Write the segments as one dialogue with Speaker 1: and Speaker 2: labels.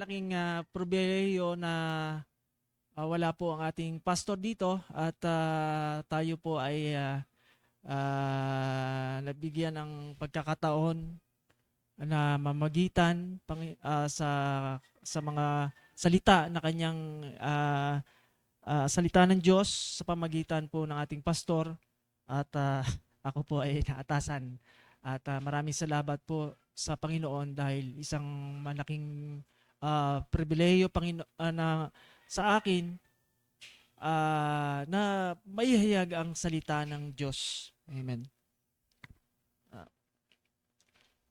Speaker 1: Malaking pribilehiyo na wala po ang ating pastor dito at tayo po ay nabigyan ng pagkakataon na mamagitan sa mga salita na kanyang salita ng Diyos sa pamagitan po ng ating pastor at ako po ay naatasan at maraming salamat po sa Panginoon dahil isang malaking pribilehiyo na sa akin na maihayag ang salita ng Diyos. Amen.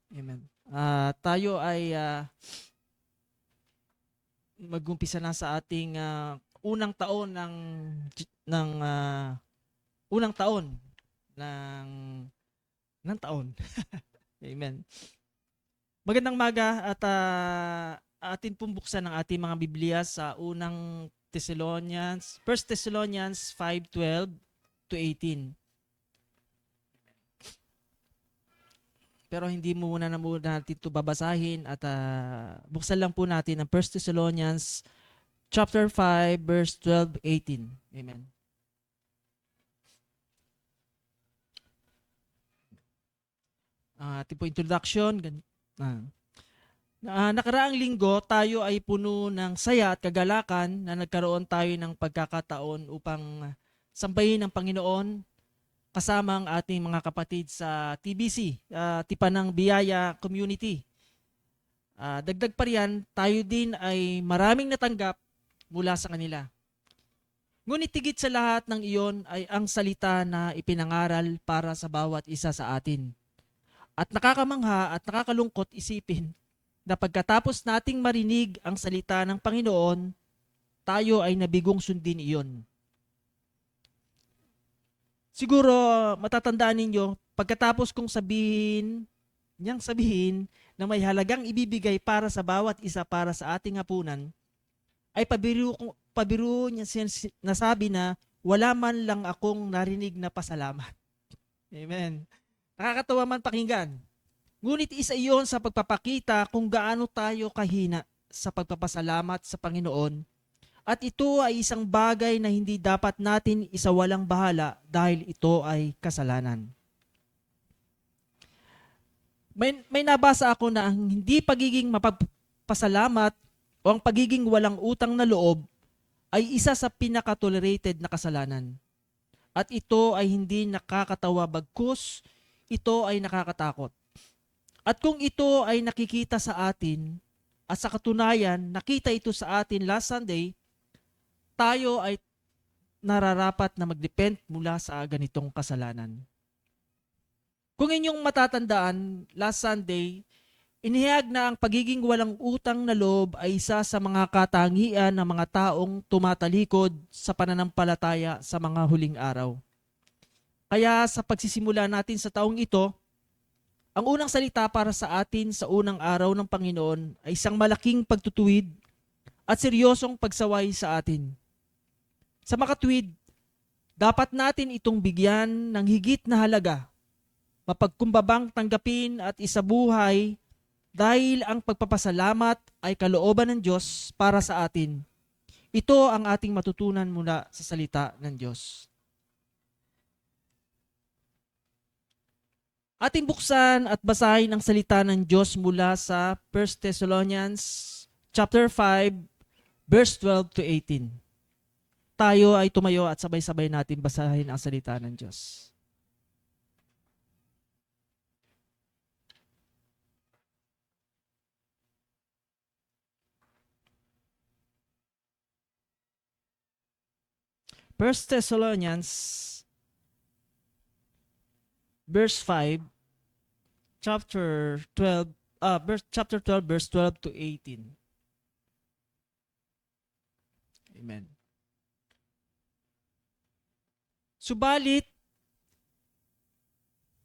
Speaker 1: Amen. Tayo ay mag-umpisa na sa ating unang taon ng unang taon ng taon. Amen. Magandang maga at atin pong buksan ang ating mga Biblia sa unang Thessalonians, 1 Thessalonians 5:12 to 18. Pero hindi muna natin ito babasahin at buksan lang po natin ang 1 Thessalonians chapter 5 verse 12-18. Amen. Ating po introduction. Nakaraang linggo, tayo ay puno ng saya at kagalakan na nagkaroon tayo ng pagkakataon upang sambahin ang Panginoon kasama ang ating mga kapatid sa TBC, Tipanang Biyaya Community. Dagdag pa riyan, tayo din ay maraming natanggap mula sa kanila. Ngunit higit sa lahat ng iyon ay ang salita na ipinangaral para sa bawat isa sa atin. At nakakamangha at nakakalungkot isipin na pagkatapos nating marinig ang salita ng Panginoon, tayo ay nabigong sundin iyon. Siguro matatandaan ninyo, pagkatapos kong sabihin na may halagang ibibigay para sa bawat isa para sa ating hapunan, ay pabiro niya nasabi na wala man lang akong narinig na pasalamat. Amen. Nakakatawa man pakinggan. Ngunit isa iyon sa pagpapakita kung gaano tayo kahina sa pagpapasalamat sa Panginoon. At ito ay isang bagay na hindi dapat natin isawalang bahala dahil ito ay kasalanan. May nabasa ako na ang hindi pagiging mapagpasalamat o ang pagiging walang utang na loob ay isa sa pinaka-tolerated na kasalanan. At ito ay hindi nakakatawa bagkus ito ay nakakatakot. At kung ito ay nakikita sa atin, at sa katunayan, nakita ito sa atin last Sunday, tayo ay nararapat na mag-depend mula sa ganitong kasalanan. Kung inyong matatandaan, last Sunday, inihayag na ang pagiging walang utang na loob ay isa sa mga katangian ng mga taong tumatalikod sa pananampalataya sa mga huling araw. Kaya sa pagsisimula natin sa taong ito, ang unang salita para sa atin sa unang araw ng Panginoon ay isang malaking pagtutuwid at seryosong pagsaway sa atin. Sa makatuwid, dapat natin itong bigyan ng higit na halaga, mapagkumbabang tanggapin at isabuhay dahil ang pagpapasalamat ay kalooban ng Diyos para sa atin. Ito ang ating matutunan mula sa salita ng Diyos. Ating buksan at basahin ang salita ng Diyos mula sa 1 Thessalonians chapter 5 verse 12 to 18. Tayo ay tumayo at sabay-sabay natin basahin ang salita ng Diyos. First Thessalonians verse 5, chapter 12 verse 12 to 18. Amen. Subalit,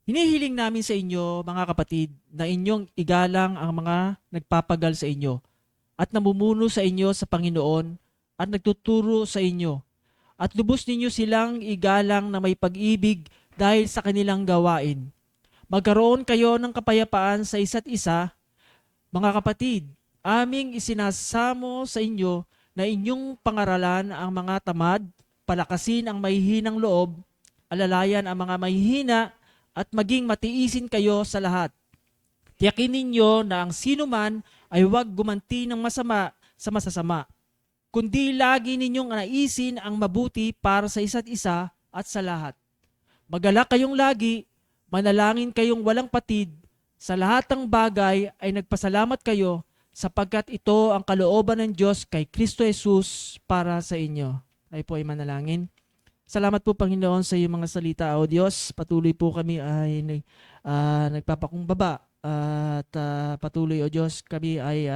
Speaker 1: hinihiling namin sa inyo, mga kapatid, na inyong igalang ang mga nagpapagal sa inyo at namumuno sa inyo sa Panginoon at nagtuturo sa inyo. At lubos ninyo silang igalang na may pag-ibig dahil sa kanilang gawain. Magkaroon kayo ng kapayapaan sa isa't isa, mga kapatid, aming isinasamo sa inyo na inyong pangaralan ang mga tamad, palakasin ang mahihinang loob, alalayan ang mga mahihina, at maging matiisin kayo sa lahat. Tiyakin ninyo na ang sinuman ay huwag gumanti ng masama sa masasama, kundi lagi ninyong naisin ang mabuti para sa isa't isa at sa lahat. Magalak kayong lagi, manalangin kayong walang patid, sa lahat ng bagay ay nagpasalamat kayo sapagkat ito ang kalooban ng Diyos kay Kristo Jesus para sa inyo. Ay po ay manalangin. Salamat po Panginoon sa iyong mga salita, O Diyos. Patuloy po kami ay nagpapakumbaba at patuloy, O Diyos, kami ay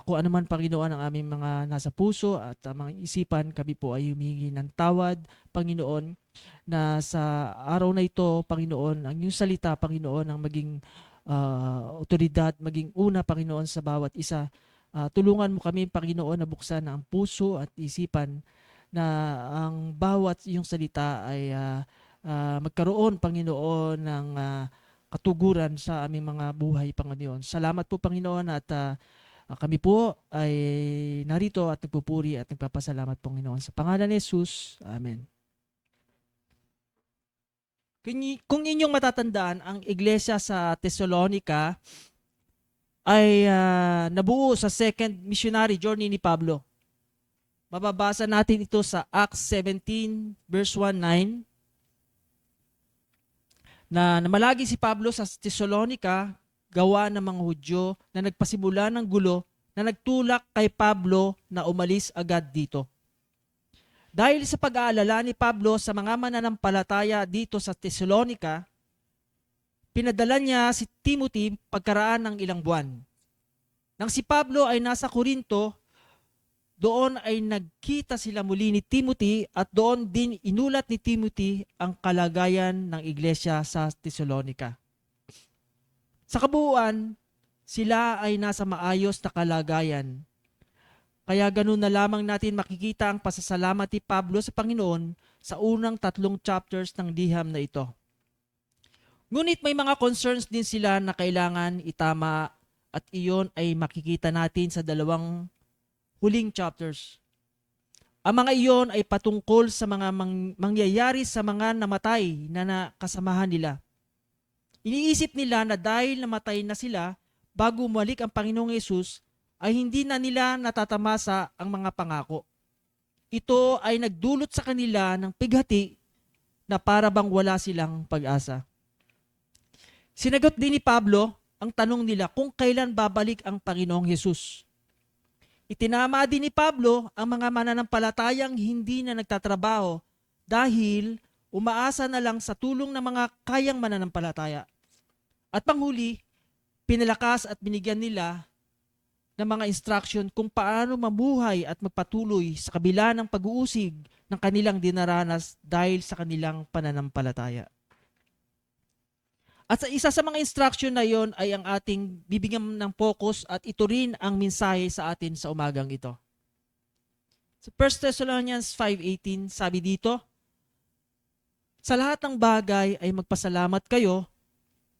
Speaker 1: kung ano man Panginoon ang aming mga nasa puso at mga isipan, kami po ay humingi ng tawad, Panginoon, na sa araw na ito, Panginoon, ang iyong salita, Panginoon, ang maging otoridad, maging una, Panginoon, sa bawat isa. Tulungan mo kami, Panginoon, na buksan ang puso at isipan na ang bawat iyong salita ay magkaroon, Panginoon, ng katuguran sa aming mga buhay, Panginoon. Salamat po, Panginoon, at kami po ay narito at nagpupuri at nagpapasalamat, Panginoon. Sa pangalan ni Jesus, Amen. Kung inyong matatandaan, ang iglesia sa Thessalonica ay nabuo sa second missionary journey ni Pablo. Mababasa natin ito sa Acts 17 verse 1-9 na namalagi si Pablo sa Thessalonica gawa ng mga Hudyo na nagpasimula ng gulo na nagtulak kay Pablo na umalis agad dito. Dahil sa pag-aalala ni Pablo sa mga mananampalataya dito sa Thessalonica, pinadala niya si Timothy pagkaraan ng ilang buwan. Nang si Pablo ay nasa Corinto, doon ay nagkita sila muli ni Timothy at doon din inulat ni Timothy ang kalagayan ng iglesia sa Thessalonica. Sa kabuuan, sila ay nasa maayos na kalagayan. Kaya ganun na lamang natin makikita ang pasasalamat ni Pablo sa Panginoon sa unang 3 chapters ng liham na ito. Ngunit may mga concerns din sila na kailangan itama at iyon ay makikita natin sa 2 huling chapters. Ang mga iyon ay patungkol sa mga mangyayari sa mga namatay na nakasamahan nila. Iniisip nila na dahil namatay na sila bago umalik ang Panginoong Yesus, ay hindi na nila natatamasa ang mga pangako. Ito ay nagdulot sa kanila ng pighati na para bang wala silang pag-asa. Sinagot din ni Pablo ang tanong nila kung kailan babalik ang Panginoong Yesus. Itinama din ni Pablo ang mga mananampalatayang hindi na nagtatrabaho dahil umaasa na lang sa tulong ng mga kayang mananampalataya. At panghuli, pinalakas at binigyan nila ng mga instruction kung paano mamuhay at magpatuloy sa kabila ng pag-uusig ng kanilang dinaranas dahil sa kanilang pananampalataya. At sa isa sa mga instruction na yon ay ang ating bibigyan ng focus at ito rin ang mensahe sa atin sa umagang ito. Sa 1 Thessalonians 5:18, sabi dito, sa lahat ng bagay ay magpasalamat kayo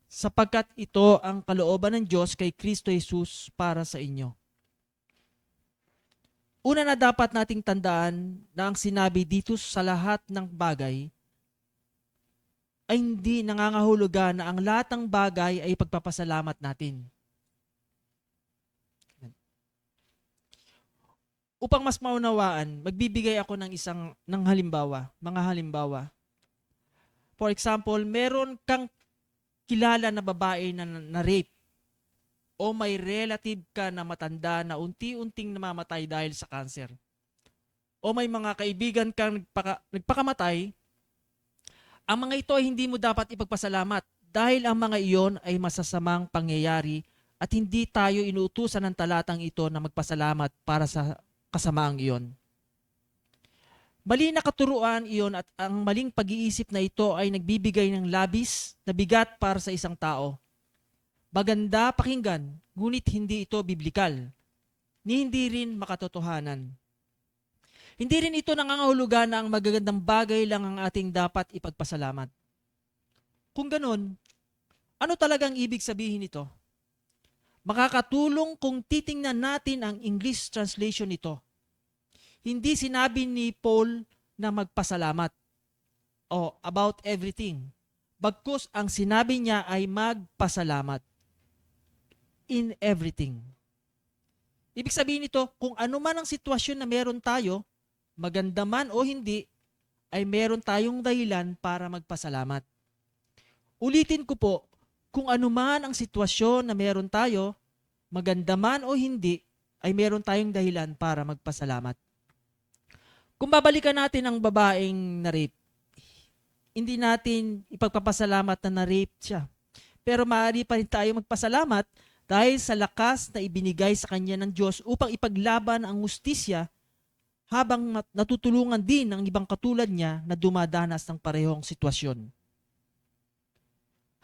Speaker 1: sapagkat ito ang kalooban ng Diyos kay Kristo Jesus para sa inyo. Una na dapat nating tandaan na ang sinabi dito sa lahat ng bagay ay hindi nangangahulugan na ang lahat ng bagay ay pagpapasalamat natin. Upang mas maunawaan, magbibigay ako ng mga halimbawa. For example, meron kang kilala na babae na rape o may relative ka na matanda na unti-unting namamatay dahil sa cancer o may mga kaibigan kang nagpakamatay, ang mga ito ay hindi mo dapat ipagpasalamat dahil ang mga iyon ay masasamang pangyayari at hindi tayo inuutusan ng talatang ito na magpasalamat para sa kasamaang iyon. Mali na katuruan iyon at ang maling pag-iisip na ito ay nagbibigay ng labis na bigat para sa isang tao. Maganda pakinggan, ngunit hindi ito biblikal, ni hindi rin makatotohanan. Hindi rin ito nangangahulugan na ang magagandang bagay lang ang ating dapat ipagpasalamat. Kung ganun, ano talagang ibig sabihin nito? Makakatulong kung titingnan natin ang English translation nito. Hindi sinabi ni Paul na magpasalamat o about everything. Bagkus ang sinabi niya ay magpasalamat in everything. Ibig sabihin nito, kung ano man ang sitwasyon na meron tayo, maganda man o hindi, ay meron tayong dahilan para magpasalamat. Ulitin ko po, kung ano man ang sitwasyon na meron tayo, maganda man o hindi, ay meron tayong dahilan para magpasalamat. Kung babalikan natin ang babaeng na-rape, hindi natin ipagpapasalamat na na-rape siya. Pero maaari pa rin tayo magpasalamat dahil sa lakas na ibinigay sa kanya ng Diyos upang ipaglaban ang hustisya habang natutulungan din ng ibang katulad niya na dumadanas ng parehong sitwasyon.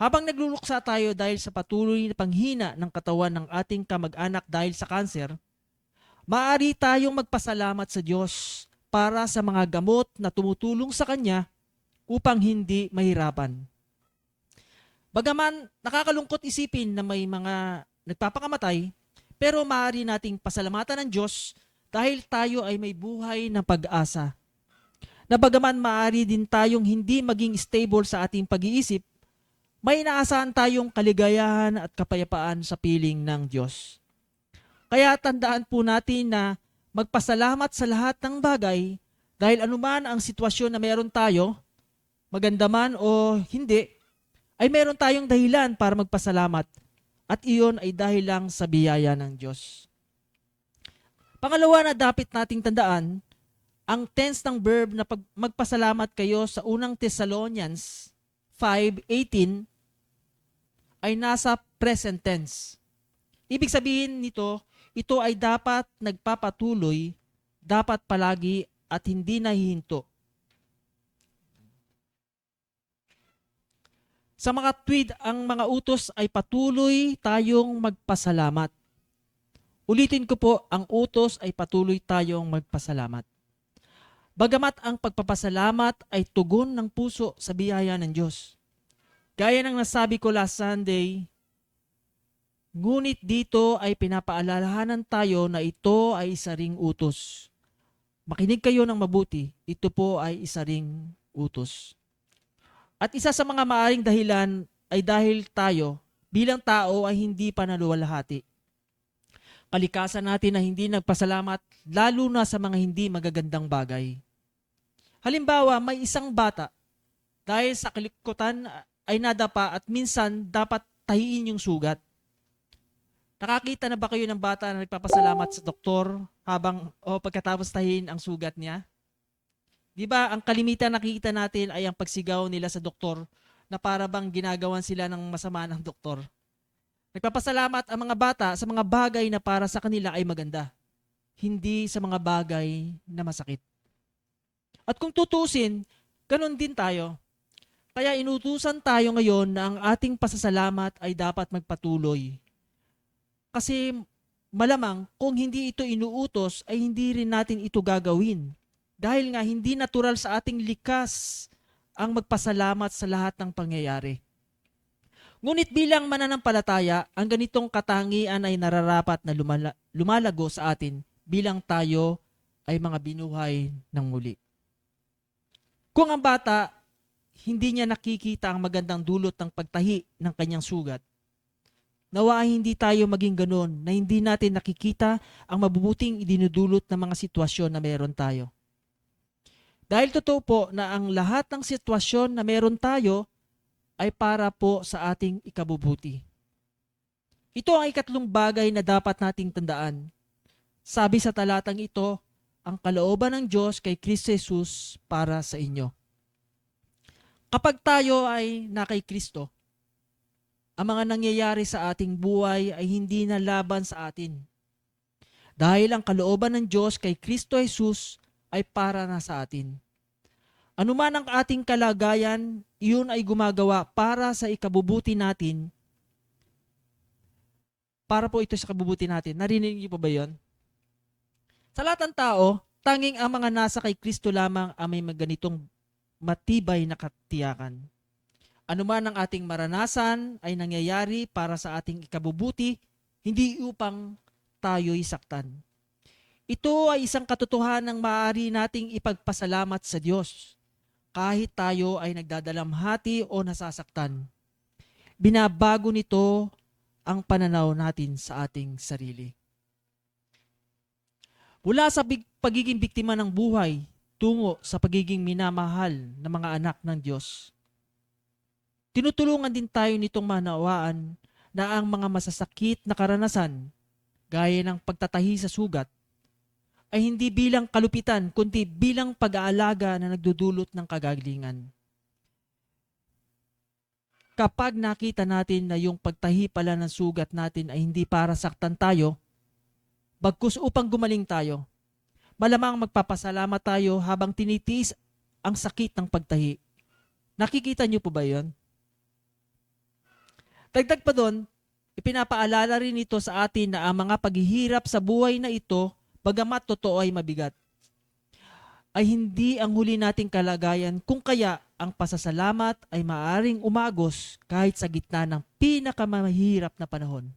Speaker 1: Habang nagluluksa tayo dahil sa patuloy na panghina ng katawan ng ating kamag-anak dahil sa kanser, maaari tayong magpasalamat sa Diyos para sa mga gamot na tumutulong sa Kanya upang hindi mahirapan. Bagaman nakakalungkot isipin na may mga nagpapakamatay, pero maaari nating pasalamatan ng Diyos dahil tayo ay may buhay ng pag-asa. Na bagaman maaari din tayong hindi maging stable sa ating pag-iisip, may inaasahan tayong kaligayahan at kapayapaan sa piling ng Diyos. Kaya tandaan po natin na magpasalamat sa lahat ng bagay dahil anuman ang sitwasyon na meron tayo, maganda man o hindi, ay meron tayong dahilan para magpasalamat at iyon ay dahil lang sa biyaya ng Diyos. Pangalawa na dapat nating tandaan, ang tense ng verb na magpasalamat kayo sa unang Thessalonians 5:18 ay nasa present tense. Ibig sabihin nito, ito ay dapat nagpapatuloy, dapat palagi at hindi nahihinto. Sa mga tweed, ang mga utos ay patuloy tayong magpasalamat. Ulitin ko po, ang utos ay patuloy tayong magpasalamat. Bagamat ang pagpapasalamat ay tugon ng puso sa biyaya ng Diyos. Gaya ng nasabi ko last Sunday, ngunit dito ay pinapaalalahanan tayo na ito ay isa ring utos. Makinig kayo ng mabuti, ito po ay isa ring utos. At isa sa mga maaring dahilan ay dahil tayo bilang tao ay hindi pa naluwalhati. Kalikasan natin na hindi nagpasalamat lalo na sa mga hindi magagandang bagay. Halimbawa, may isang bata dahil sa kalikutan ay nadapa at minsan dapat tahiin yung sugat. Nakakita na ba kayo ng bata na nagpapasalamat sa doktor pagkatapos tahiin ang sugat niya? Di ba, ang kalimitan nakikita natin ay ang pagsigaw nila sa doktor na para bang ginagawan sila ng masama ng doktor. Nagpapasalamat ang mga bata sa mga bagay na para sa kanila ay maganda, hindi sa mga bagay na masakit. At kung tutusin, ganun din tayo. Kaya inutusan tayo ngayon na ang ating pasasalamat ay dapat magpatuloy. Kasi malamang kung hindi ito inuutos ay hindi rin natin ito gagawin. Dahil nga hindi natural sa ating likas ang magpasalamat sa lahat ng pangyayari. Ngunit bilang mananampalataya, ang ganitong katangian ay nararapat na lumalago sa atin bilang tayo ay mga binuhay ng muli. Kung ang bata hindi niya nakikita ang magandang dulot ng pagtahi ng kanyang sugat, nawa hindi tayo maging ganon na hindi natin nakikita ang mabubuting idinudulot ng mga sitwasyon na meron tayo. Dahil totoo po na ang lahat ng sitwasyon na meron tayo ay para po sa ating ikabubuti. Ito ang ikatlong bagay na dapat nating tandaan. Sabi sa talatang ito, ang kalooban ng Diyos kay Kristo Jesus para sa inyo. Kapag tayo ay na kay Kristo, ang mga nangyayari sa ating buhay ay hindi na laban sa atin. Dahil ang kalooban ng Diyos kay Kristo Jesus ay para na sa atin. Ano man ang ating kalagayan, iyon ay gumagawa para sa ikabubuti natin. Para po ito sa kabubuti natin. Narinig niyo po ba yun? Sa lahat ng tao, tanging ang mga nasa kay Kristo lamang ang may ganitong matibay na katiyakan. Ano man ang ating maranasan ay nangyayari para sa ating ikabubuti hindi upang tayo'y saktan. Ito ay isang katotohanan ng maaari nating ipagpasalamat sa Diyos kahit tayo ay nagdadalamhati o nasasaktan. Binabago nito ang pananaw natin sa ating sarili. Mula sa pagiging biktima ng buhay tungo sa pagiging minamahal na mga anak ng Diyos, tinutulungan din tayo nitong manawaan na ang mga masasakit na karanasan, gaya ng pagtatahi sa sugat, ay hindi bilang kalupitan, kundi bilang pag-aalaga na nagdudulot ng kagagalingan. Kapag nakita natin na yung pagtahi pala ng sugat natin ay hindi para saktan tayo, bagkus upang gumaling tayo, malamang magpapasalamat tayo habang tinitiis ang sakit ng pagtahi. Nakikita niyo po ba yun? Dagdag pa doon, ipinapaalala rin ito sa atin na ang mga paghihirap sa buhay na ito, bagamat totoo ay mabigat, ay hindi ang huli nating kalagayan, kung kaya ang pasasalamat ay maaring umagos kahit sa gitna ng pinakamahirap na panahon.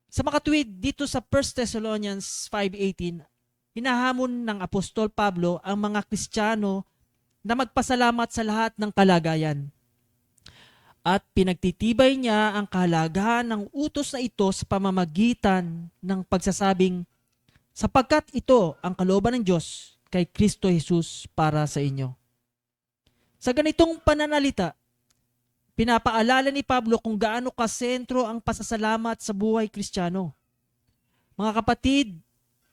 Speaker 1: Sa makatuwid dito sa 1 Thessalonians 5:18, hinahamon ng Apostol Pablo ang mga Kristiyano na magpasalamat sa lahat ng kalagayan. At pinagtitibay niya ang kahalagahan ng utos na ito sa pamamagitan ng pagsasabing, sapagkat ito ang kalooban ng Diyos kay Kristo Jesus para sa inyo. Sa ganitong pananalita, pinapaalala ni Pablo kung gaano kasentro ang pasasalamat sa buhay Kristiyano. Mga kapatid,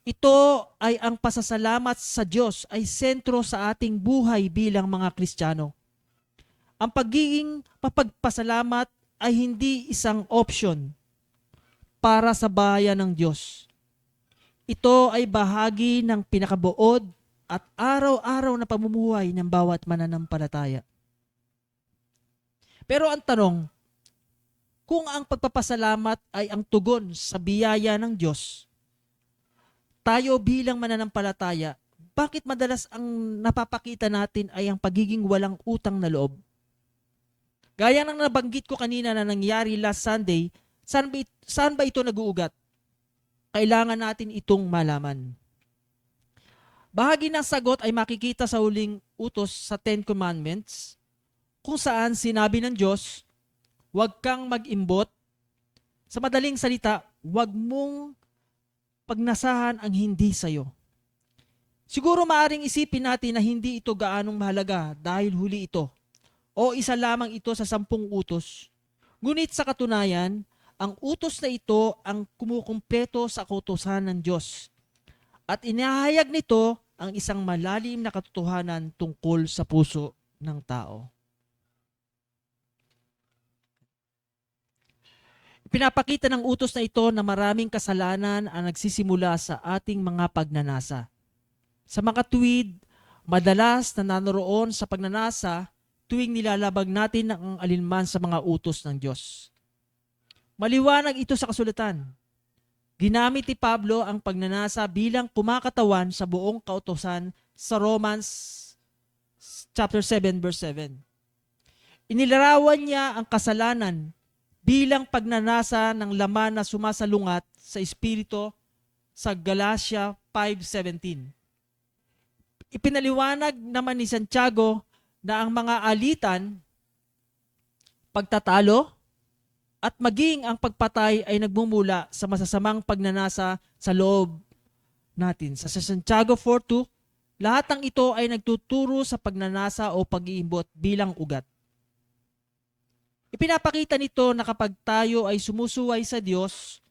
Speaker 1: ito ay ang pasasalamat sa Diyos ay sentro sa ating buhay bilang mga Kristiyano. Ang pagiging mapagpasalamat ay hindi isang option para sa bayan ng Diyos. Ito ay bahagi ng pinakabuod at araw-araw na pamumuhay ng bawat mananampalataya. Pero ang tanong, kung ang pagpapasalamat ay ang tugon sa biyaya ng Diyos, tayo bilang mananampalataya, bakit madalas ang napapakita natin ay ang pagiging walang utang na loob? Gaya ng nabanggit ko kanina na nangyari last Sunday, saan ba ito nag-uugat? Kailangan natin itong malaman. Bahagi ng sagot ay makikita sa huling utos sa Ten Commandments, kung saan sinabi ng Diyos, huwag kang mag-imbot. Sa madaling salita, huwag mong pagnasahan ang hindi sayo. Siguro maaring isipin natin na hindi ito gaanong mahalaga dahil huli ito, o isa lamang ito sa 10 utos. Ngunit sa katunayan, ang utos na ito ang kumukumpleto sa kautusan ng Diyos. At inahayag nito ang isang malalim na katotohanan tungkol sa puso ng tao. Pinapakita ng utos na ito na maraming kasalanan ang nagsisimula sa ating mga pagnanasa. Sa makatuwid, madalas na nanoroon sa pagnanasa tuwing nilalabag natin ang alinman sa mga utos ng Diyos. Maliwanag ito sa kasulatan. Ginamit ni Pablo ang pagnanasa bilang kumakatawan sa buong kautusan sa Romans chapter 7 verse 7. Inilarawan niya ang kasalanan bilang pagnanasa ng laman na sumasalungat sa Espiritu sa Galatia 5:17. Ipinaliwanag naman ni Santiago na ang mga alitan, pagtatalo, at maging ang pagpatay ay nagmumula sa masasamang pagnanasa sa loob natin. Sa Santiago 4:2, lahat ng ito ay nagtuturo sa pagnanasa o pag-iimbot bilang ugat. Ipinapakita nito na kapag tayo ay sumusuway sa Diyos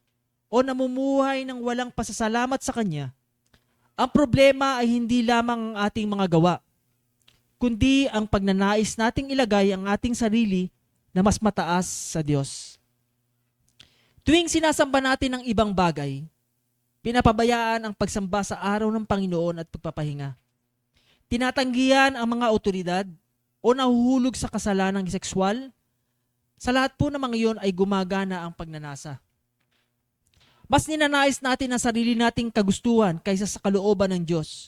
Speaker 1: o namumuhay ng walang pasasalamat sa Kanya, ang problema ay hindi lamang ang ating mga gawa, kundi ang pagnanais nating ilagay ang ating sarili na mas mataas sa Diyos. Tuwing sinasamba natin ang ibang bagay, pinapabayaan ang pagsamba sa araw ng Panginoon at pagpapahinga. Tinatanggihan ang mga otoridad o nahuhulog sa kasalanang sexual. Sa lahat po ng mga iyon ay gumagana ang pagnanasa. Mas ninanais natin ang sarili nating kagustuhan kaysa sa kalooban ng Diyos.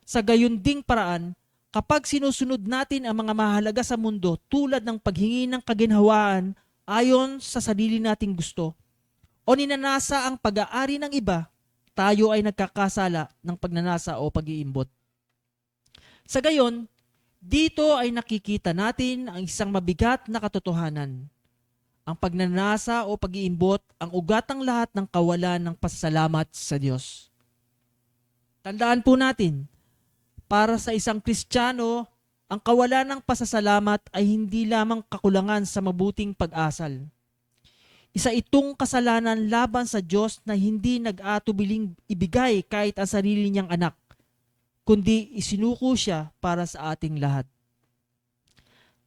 Speaker 1: Sa gayon ding paraan, kapag sinusunod natin ang mga mahalaga sa mundo tulad ng paghingi ng kaginhawaan ayon sa sarili nating gusto, o ninanasa ang pag-aari ng iba, tayo ay nagkakasala ng pagnanasa o pag-iimbot. Sa gayon, dito ay nakikita natin ang isang mabigat na katotohanan. Ang pagnanasa o pag-iimbot ang ugat ng lahat ng kawalan ng pasasalamat sa Diyos. Tandaan po natin, para sa isang Kristiyano, ang kawalan ng pasasalamat ay hindi lamang kakulangan sa mabuting pag-asal. Isa itong kasalanan laban sa Diyos na hindi nag-atubiling ibigay kahit ang sarili niyang anak, kundi isinuko siya para sa ating lahat.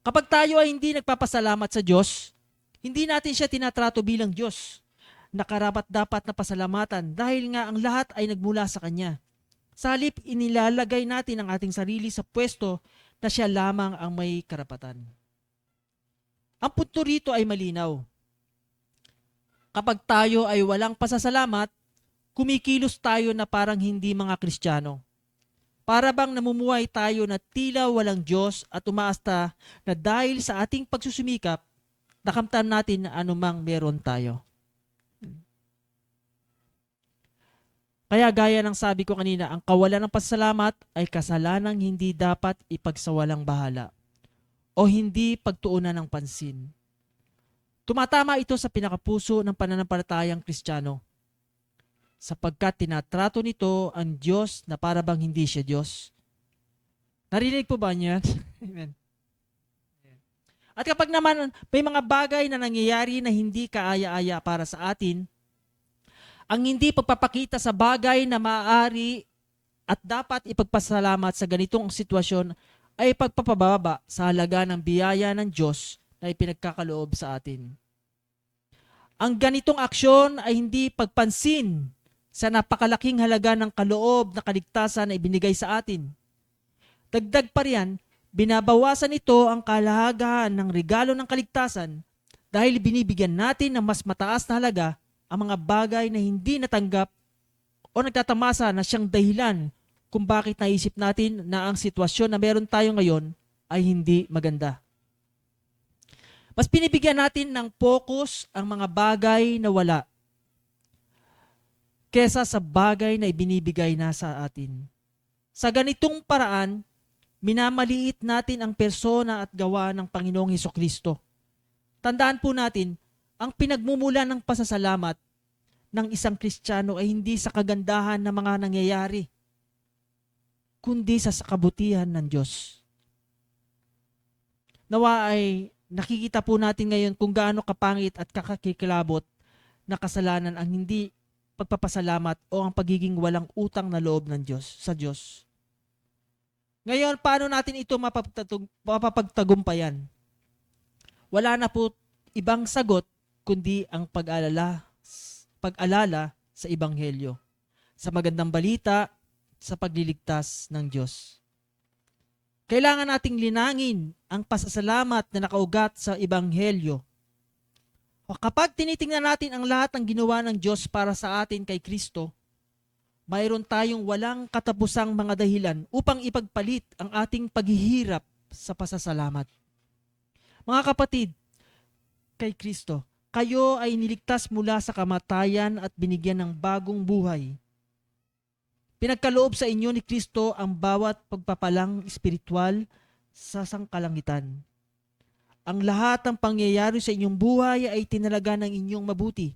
Speaker 1: Kapag tayo ay hindi nagpapasalamat sa Diyos, hindi natin siya tinatrato bilang Diyos na karapat-dapat na pasalamatan dahil nga ang lahat ay nagmula sa Kanya. Sa halip, inilalagay natin ang ating sarili sa pwesto na siya lamang ang may karapatan. Ang punto rito ay malinaw. Kapag tayo ay walang pasasalamat, kumikilos tayo na parang hindi mga Kristiyano. Para bang namumuhay tayo na tila walang Diyos at umaasta na dahil sa ating pagsusumikap, nakamtan natin na anumang meron tayo. Kaya gaya ng sabi ko kanina, ang kawalan ng pasasalamat ay kasalanang hindi dapat ipagsawalang bahala o hindi pagtuunan ng pansin. Tumatama ito sa pinakapuso ng pananampalatayang Kristiyano sapagkat tinatrato nito ang Diyos na para bang hindi siya Diyos. Narinig po ba niyan? Amen. At kapag naman may mga bagay na nangyayari na hindi kaaya-aya para sa atin, ang hindi pagpapakita sa bagay na maaari at dapat ipagpasalamat sa ganitong sitwasyon ay pagpapababa sa halaga ng biyaya ng Diyos na ipinagkakaloob sa atin. Ang ganitong aksyon ay hindi pagpansin sa napakalaking halaga ng kaloob na kaligtasan na ibinigay sa atin. Dagdag pa riyan, binabawasan ito ang kalahagahan ng regalo ng kaligtasan dahil binibigyan natin ng mas mataas na halaga ang mga bagay na hindi natanggap o nagtatamasa na siyang dahilan kung bakit naisip natin na ang sitwasyon na meron tayo ngayon ay hindi maganda. Mas pinibigyan natin ng focus ang mga bagay na wala kesa sa bagay na ibinibigay na sa atin. Sa ganitong paraan, minamaliit natin ang persona at gawa ng Panginoong Hesukristo. Tandaan po natin, ang pinagmumula ng pasasalamat ng isang Kristiyano ay hindi sa kagandahan ng mga nangyayari, kundi sa kabutihan ng Diyos. Nawa ay nakikita po natin ngayon kung gaano kapangit at kakakikilabot na kasalanan ang hindi pagpapasalamat o ang pagiging walang utang na loob ng Diyos sa Diyos. Ngayon, paano natin ito mapapagtagumpayan? Wala na po ibang sagot kundi ang pag-alala sa Ebanghelyo, sa magandang balita, sa pagliligtas ng Diyos. Kailangan nating linangin ang pasasalamat na nakaugat sa Ebanghelyo. Kapag tinitingnan natin ang lahat ng ginawa ng Diyos para sa atin kay Kristo, mayroon tayong walang katapusang mga dahilan upang ipagpalit ang ating paghihirap sa pasasalamat. Mga kapatid, kay Kristo, kayo ay niligtas mula sa kamatayan at binigyan ng bagong buhay. Pinagkaloob sa inyo ni Kristo ang bawat pagpapalang espiritual sa sangkalangitan. Ang lahat ng pangyayari sa inyong buhay ay tinalaga ng inyong mabuti,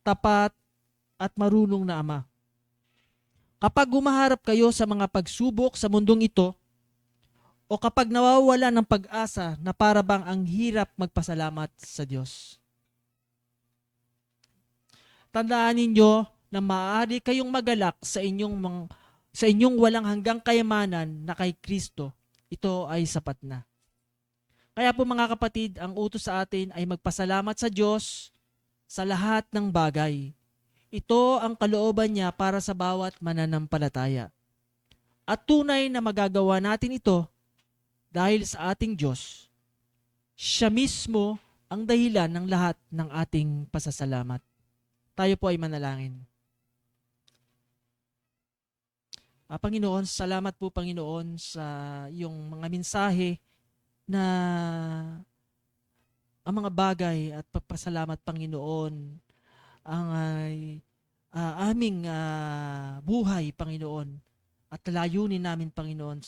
Speaker 1: tapat at marunong na Ama. Kapag humaharap kayo sa mga pagsubok sa mundong ito, o kapag nawawala ng pag-asa na para bang ang hirap magpasalamat sa Diyos, tandaan ninyo na maaari kayong magalak sa inyong walang hanggang kayamanan na kay Kristo. Ito ay sapat na. Kaya po mga kapatid, ang utos sa atin ay magpasalamat sa Diyos sa lahat ng bagay. Ito ang kalooban niya para sa bawat mananampalataya. At tunay na magagawa natin ito dahil sa ating Diyos. Siya mismo ang dahilan ng lahat ng ating pasasalamat. Tayo po ay manalangin. Panginoon, salamat po Panginoon sa iyong mga mensahe na ang mga bagay at pagpasalamat Panginoon ang aming buhay, Panginoon, at layunin namin, Panginoon,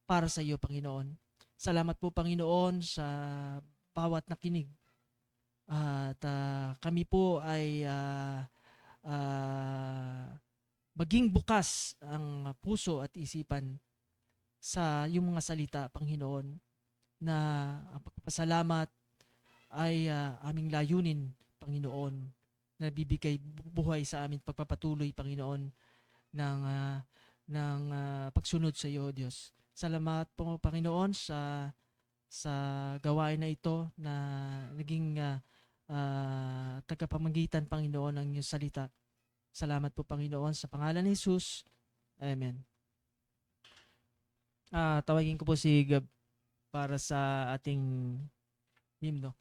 Speaker 1: para sa iyo, Panginoon. Salamat po, Panginoon, sa bawat nakinig. At kami po ay maging bukas ang puso at isipan sa iyong mga salita, Panginoon, na ang pagpapasalamat ay aming layunin, Panginoon, na bibigay buhay sa amin pagpapatuloy, Panginoon, ng pagsunod sa iyo, Diyos. Salamat po, Panginoon, sa gawain na ito na naging tagapamagitan, Panginoon, ng iyong salita. Salamat po, Panginoon, sa pangalan ni Jesus. Amen. Tawagin ko po si Gab para sa ating hymno.